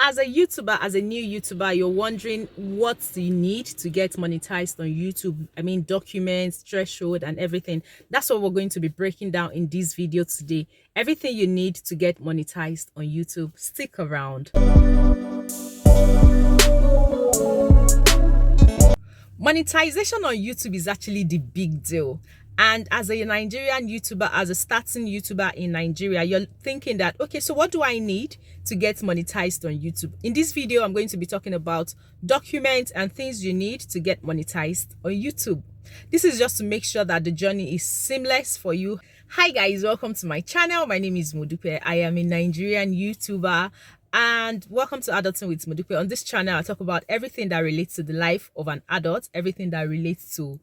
as a YouTuber, as a new YouTuber, you're wondering what you need to get monetized on YouTube. I mean, documents, threshold, and everything. That's what we're going to be breaking down in this video today. Everything you need to get monetized on YouTube. Stick around. Monetization on YouTube is actually the big deal. And as a Nigerian YouTuber, as a starting YouTuber in Nigeria, you're thinking that, okay, so what do I need to get monetized on YouTube? In this video, I'm going to be talking about documents and things you need to get monetized on YouTube. This is just to make sure that the journey is seamless for you. Hi guys, welcome to my channel. My name is Modupe. I am a Nigerian YouTuber and welcome to Adulting with Modupe. On this channel, I talk about everything that relates to the life of an adult, everything that relates to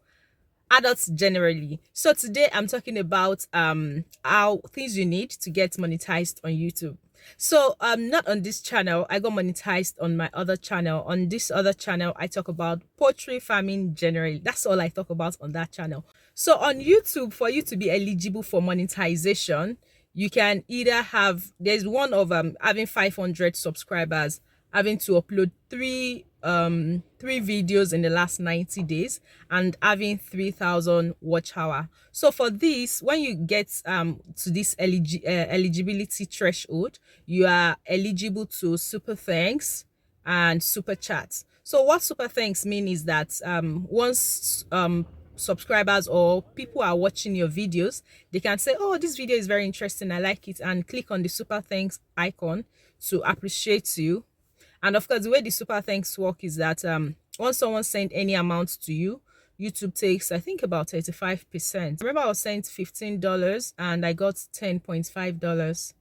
adults generally. So today I'm talking about how things you need to get monetized on YouTube. So not on this channel, I got monetized on my other channel. On this other channel, I talk about poultry farming generally. That's all I talk about on that channel. So on YouTube, for you to be eligible for monetization, you can either have, there's one of having 500 subscribers, having to upload three videos in the last 90 days, and having 3,000 watch hour. So for this, when you get to this eligibility threshold, you are eligible to super thanks and super chats. So what super thanks mean is that once subscribers or people are watching your videos, they can say, oh, this video is very interesting, I like it, and click on the super thanks icon to appreciate you. And of course, the way the super thanks work is that once someone sent any amount to you, YouTube takes, I think, about 35%. Remember, I was sent $15 and I got $10.5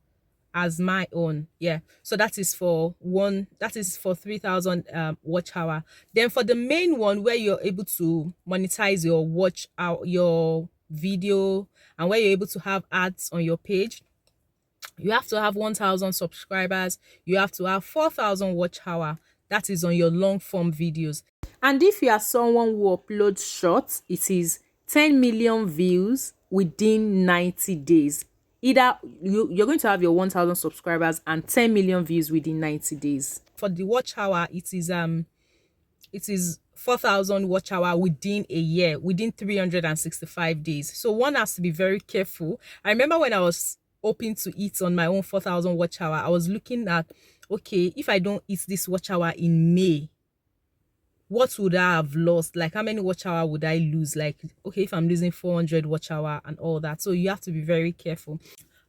as my own. Yeah, so that is for 3,000 watch hour. Then for the main one, where you're able to monetize your watch out, your video, and where you're able to have ads on your page, you have to have 1,000 subscribers, you have to have 4,000 watch hour. That is on your long form videos. And if you are someone who uploads shorts, it is 10 million views within 90 days. Either you're going to have your 1,000 subscribers and 10 million views within 90 days. For the watch hour, it is 4,000 watch hour within a year, within 365 days. So one has to be very careful. I remember when I was hoping to eat on my own 4,000 watch hour, I was looking at, okay, if I don't eat this watch hour in May, what would I have lost? Like, how many watch hour would I lose? Like, okay, if I'm losing 400 watch hour and all that. So you have to be very careful.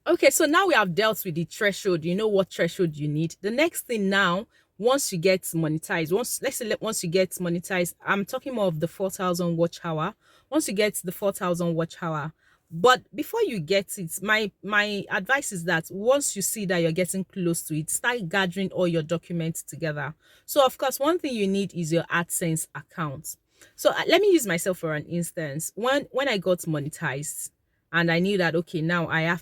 Okay, so now we have dealt with the threshold. You know what threshold you need. The next thing now, once you get monetized, once you get monetized, I'm talking more of the 4,000 watch hour. Once you get the 4,000 watch hour, but before you get it, my advice is that once you see that you're getting close to it, start gathering all your documents together. So of course, one thing you need is your Adsense account. So let me use myself for an instance. When I got monetized and I knew that, okay, now I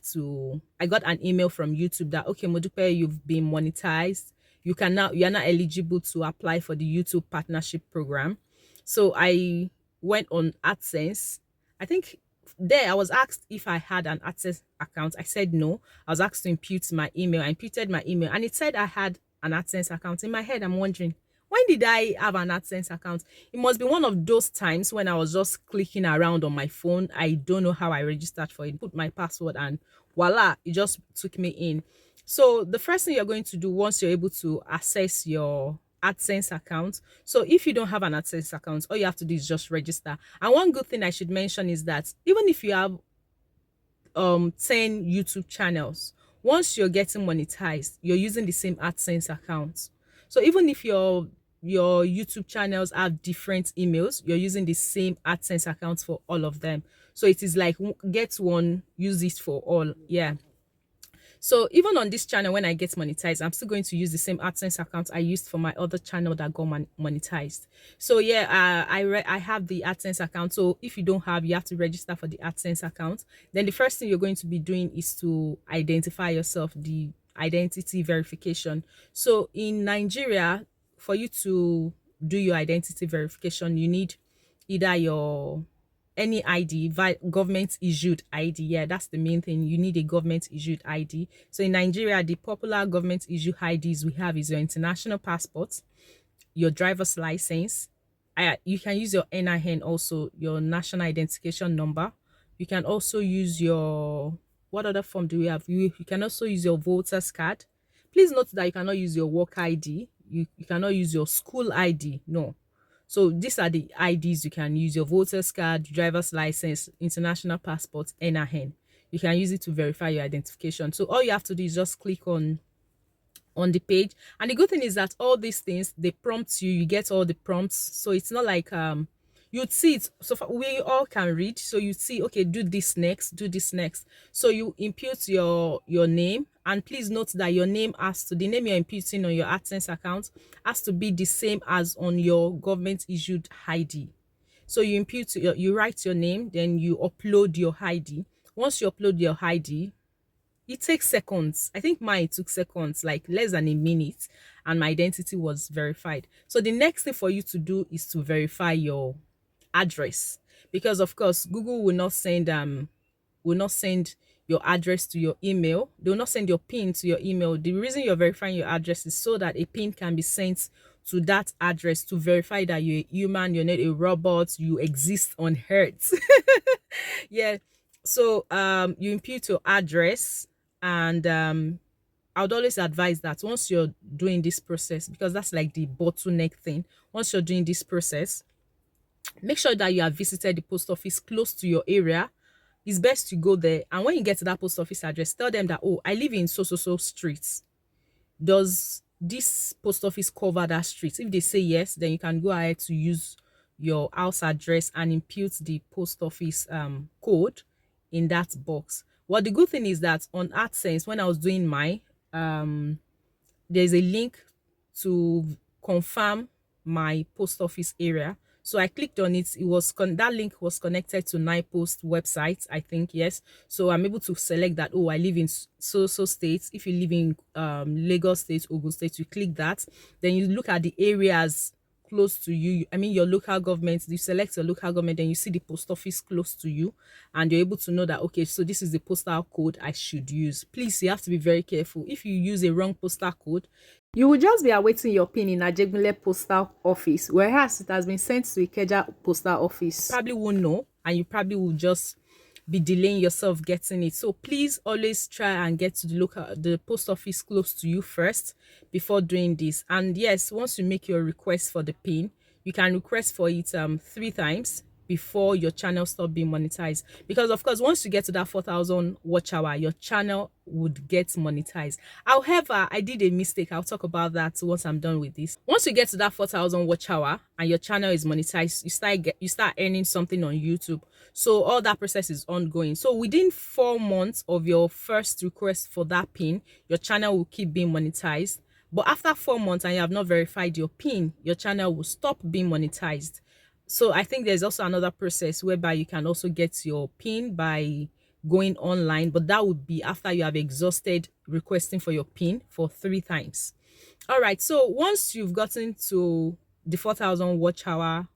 got an email from YouTube that, okay, Modupe, you've been monetized. You're now eligible to apply for the YouTube partnership program. So I went on Adsense. I think there I was asked if I had an Adsense account. I said no. I was asked to impute my email. I imputed my email and it said I had an Adsense account. In my head, I'm wondering, when did I have an Adsense account? It must be one of those times when I was just clicking around on my phone. I don't know how I registered for it. Put my password and voila, it just took me in. So the first thing you're going to do once you're able to access your Adsense account, so if you don't have an Adsense account, all you have to do is just register. And one good thing I should mention is that even if you have 10 YouTube channels, once you're getting monetized, you're using the same Adsense account. So even if your YouTube channels have different emails, you're using the same Adsense account for all of them. So it is like get one, use it for all. Yeah. So even on this channel, when I get monetized, I'm still going to use the same Adsense account I used for my other channel that got monetized. So yeah, I have the Adsense account. So if you don't have, you have to register for the Adsense account. Then the first thing you're going to be doing is to identify yourself, the identity verification. So in Nigeria, for you to do your identity verification, you need either your any ID, government issued ID. Yeah, that's the main thing. You need a government issued ID. So in Nigeria, the popular government issued IDs we have is your international passport, your driver's license. You can use your NIN, also your national identification number. You can also use your, what other form do we have? You can also use your voter's card. Please note that you cannot use your work ID. You cannot use your school ID. No. So these are the IDs you can use: your voter's card, driver's license, international passport, NIN. You can use it to verify your identification. So all you have to do is just click on the page. And the good thing is that all these things, they prompt you, you get all the prompts. So it's not like you'd see it, so far we all can read. So you see, okay, do this next, do this next. So you input your name, and please note that your name has to, the name you're imputing on your Adsense account has to be the same as on your government issued ID. So you input you write your name, then you upload your ID. Once you upload your ID, it takes seconds. I think mine took seconds, like less than a minute, and my identity was verified. So the next thing for you to do is to verify your address, because of course Google will not send your address to your email. They will not send your PIN to your email. The reason you're verifying your address is so that a PIN can be sent to that address to verify that you're a human, you're not a robot, you exist on Earth. Yeah. So you input your address, and I would always advise that once you're doing this process, because that's like the bottleneck thing, once you're doing this process, make sure that you have visited the post office close to your area. It's best to go there, and when you get to that post office address, tell them that, oh, I live in so so so streets. Does this post office cover that street? If they say yes, then you can go ahead to use your house address and impute the post office code in that box. Well, the good thing is that on AdSense, when I was doing my there's a link to confirm my post office area. So I clicked on it. It was that link was connected to NiPost website, I think. Yes. So I'm able to select that, oh, I live in so states. If you live in Lagos State, Ogun State, you click that. Then you look at the areas close to you. I mean, your local government. You select your local government, then you see the post office close to you, and you're able to know that, okay, so this is the postal code I should use. Please, you have to be very careful. If you use a wrong postal code, you will just be awaiting your PIN in Ajegunle postal office, whereas it has been sent to Ikeja postal office. You probably won't know, and you probably will just be delaying yourself getting it. So please always try and get to the post office close to you first before doing this. And yes, once you make your request for the PIN, you can request for it 3 times before your channel stop being monetized, because of course once you get to that 4,000 watch hour, your channel would get monetized. However, I did a mistake. I'll talk about that once I'm done with this. Once you get to that 4,000 watch hour and your channel is monetized, you start earning something on YouTube. So all that process is ongoing. So within 4 months of your first request for that PIN, your channel will keep being monetized. But after 4 months and you have not verified your PIN, your channel will stop being monetized. So I think there's also another process whereby you can also get your PIN by going online, but that would be after you have exhausted requesting for your PIN for 3 times. All right, so once you've gotten to the 4,000 watch hour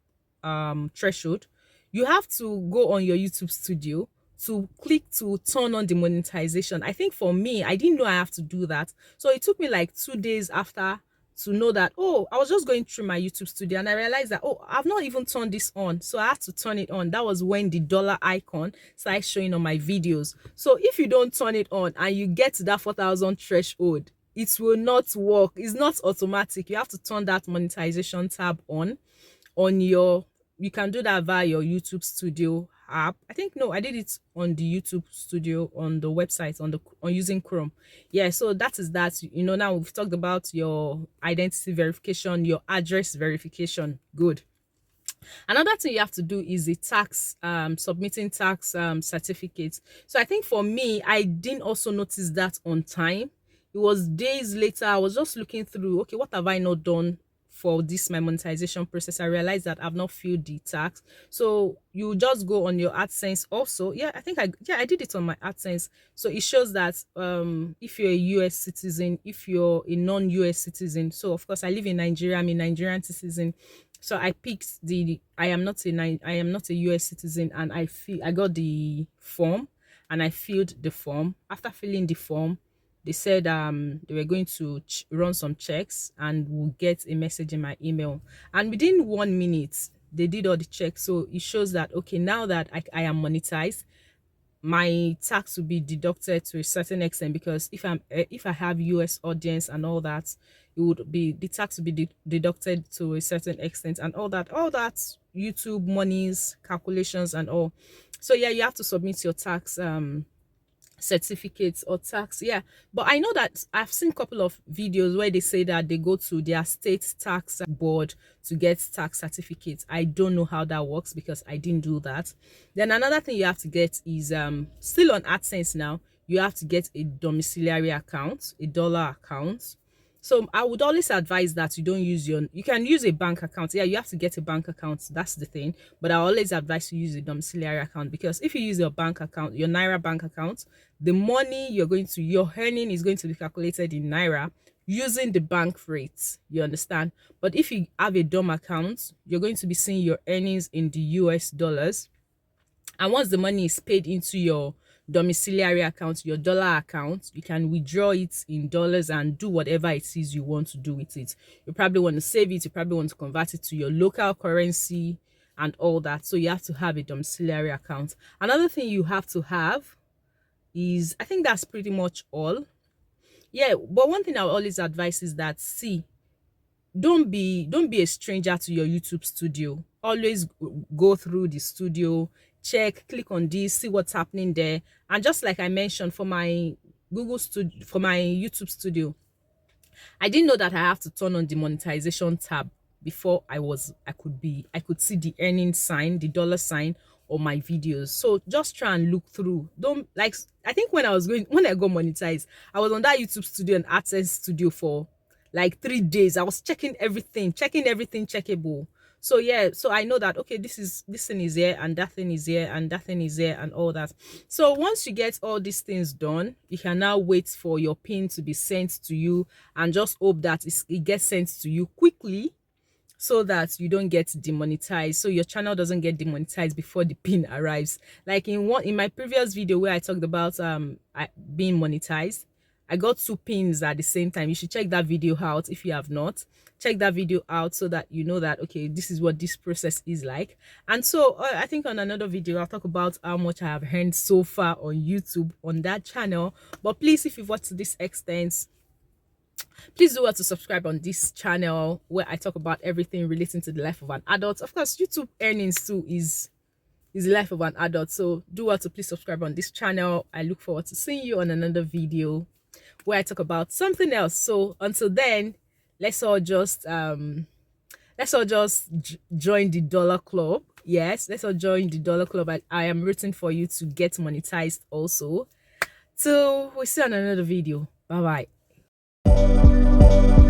threshold, you have to go on your YouTube studio to click to turn on the monetization. I think for me, I didn't know I have to do that. So it took me like 2 days after to know that, oh, I was just going through my YouTube studio and I realized that, oh, I've not even turned this on. So I had to turn it on. That was when the dollar icon started showing on my videos. So if you don't turn it on and you get to that 4,000 threshold, it will not work. It's not automatic. You have to turn that monetization tab on your, you can do that via your YouTube studio app. I think, no, I did it on the YouTube studio on the website on using Chrome. Yeah, so that is that. You know, now we've talked about your identity verification, your address verification. Good. Another thing you have to do is the tax submitting tax certificates. So I think for me, I didn't also notice that on time. It was days later. I was just looking through, okay, what have I not done for this my monetization process? I realized that I've not filled the tax. So you just go on your AdSense also. Yeah, I think I did it on my AdSense. So it shows that if you're a US citizen, if you're a non-US citizen, so of course I live in Nigeria, I'm a Nigerian citizen, So I picked the I am not a US citizen, and I got the form and I filled the form. After filling the form, they said they were going to run some checks and will get a message in my email. And within 1 minute, they did all the checks. So it shows that okay, now that I am monetized, my tax will be deducted to a certain extent, because if I have US audience and all that, it would be the tax will be deducted to a certain extent, and all that YouTube monies calculations and all. So yeah, you have to submit your tax certificates or tax, yeah. But I know that I've seen a couple of videos where they say that they go to their state tax board to get tax certificates. I don't know how that works because I didn't do that. Then another thing you have to get is still on Adsense now, you have to get a domiciliary account, a dollar account. So I would always advise that you don't use you can use a bank account. Yeah, you have to get a bank account. That's the thing. But I always advise you use a domiciliary account, because if you use your bank account, your Naira bank account, the money your earning is going to be calculated in Naira using the bank rates. You understand? But if you have a dom account, you're going to be seeing your earnings in the US dollars, and once the money is paid into your domiciliary account, your dollar account, you can withdraw it in dollars and do whatever it is you want to do with it. You probably want to save it, you probably want to convert it to your local currency and all that. So you have to have a domiciliary account. Another thing you have to have is, I think that's pretty much all. Yeah, but one thing I always advise is that, see, don't be a stranger to your YouTube studio. Always go through the studio, check, click on this, see what's happening there. And just like I mentioned, for my for my YouTube studio, I didn't know that I have to turn on the monetization tab before I could see the earning sign, the dollar sign on my videos. So just try and look through. Don't, like, I think when I got monetized, I was on that YouTube studio and Adsense studio for like 3 days. I was checking everything checkable. So yeah, so I know that okay, this thing is here and that thing is here and that thing is here and all that. So once you get all these things done, you can now wait for your pin to be sent to you, and just hope that it gets sent to you quickly, so that you don't get demonetized, so your channel doesn't get demonetized before the pin arrives. Like in my previous video where I talked about being monetized, I got 2 pins at the same time. You should check that video out. If you have not, check that video out so that you know that okay, this is what this process is like. And so I think on another video I'll talk about how much I have earned so far on YouTube on that channel. But please, if you've watched to this extent, please do well to subscribe on this channel where I talk about everything relating to the life of an adult. Of course, YouTube earnings too is the life of an adult. So do well to please subscribe on this channel. I look forward to seeing you on another video where I talk about something else. So until then, let's all just join the dollar club. Yes, let's all join the dollar club. I am rooting for you to get monetized also. So we'll see you on another video. Bye bye.